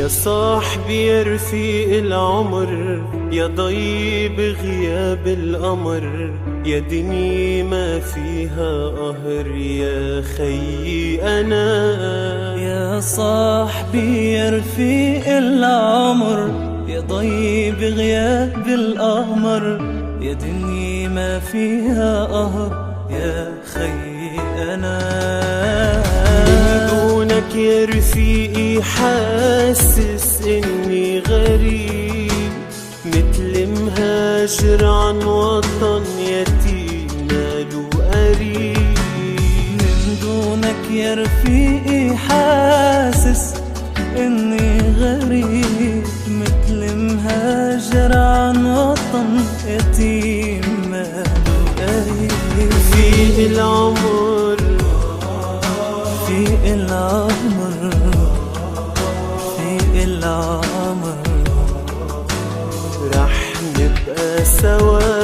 يا صاحبي يا رفيق العمر، يا ضيب غياب القمر، يا دنيا ما فيها قهر، يا خيي أنا. يا صاحبي يا رفيق العمر، يا ضيب غياب القمر، يا دنيا ما فيها قهر، يا خيي أنا. من دونك يا رفيقي حاسس إني غريب، متل مهاجر عن وطن يتيم ماله قريب. من دونك يا رفيقي حاسس إني غريب، متل مهاجر عن وطن يتيم ماله قريب. في العمر في العمر في العمر رح نبقى سوا.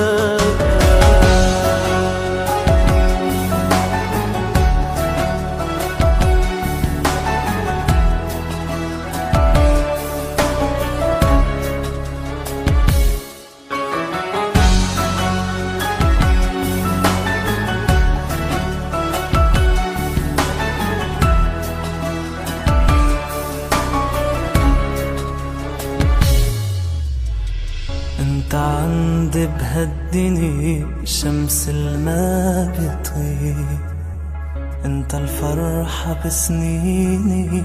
انت عندي بهالدنيا شمس الما بيطيب، انت الفرحة بسنيني،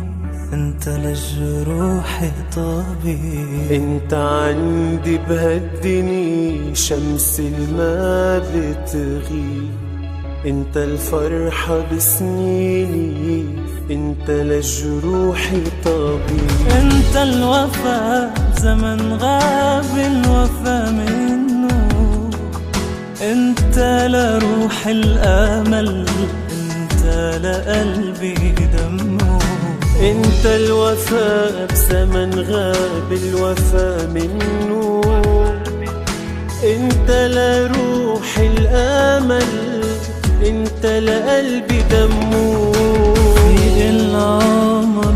انت للجروح طبيب. انت عندي بهالدنيا شمس الما بتغيب، انت الفرحة بسنيني، انت للجروح طبيب. انت الوفا زمن غاب الوفا منه، انت لروح الامل، انت لقلبي دمه. انت الوفا بزمن غاب الوفا منه، انت لروح الامل، انت لقلبي دمه. في العمر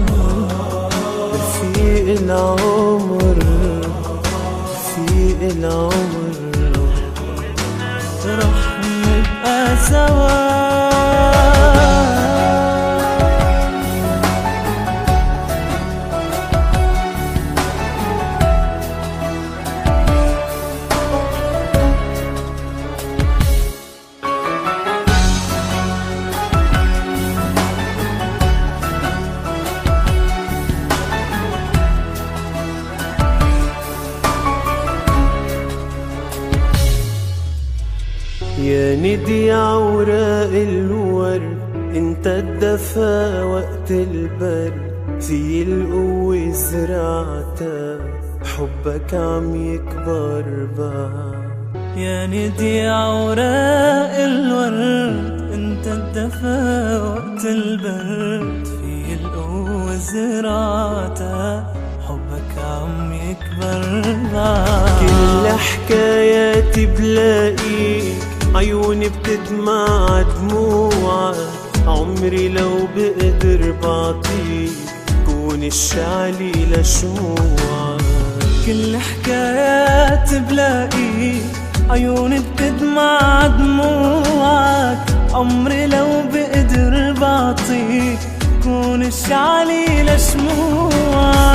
في العمر في العمر رح نبقى سوا. يا ندي عوراق الورد، انت الدفا وقت البرد، في القوة زرعتها، حبك عم يكبر بعد. يا ندي عوراق الورد، انت الدفا وقت البرد، في القوة زرعتها، حبك عم يكبر بعد. كل حكاياتي بلاقيك، عيوني بتدمع دموعك، عمري لو بقدر بعطيك كون الشعلي لشموعك. كل حكايات بلاقيك، عيوني بتدمع دموعك، عمري لو بقدر بعطيك كون الشعلي لشموعك.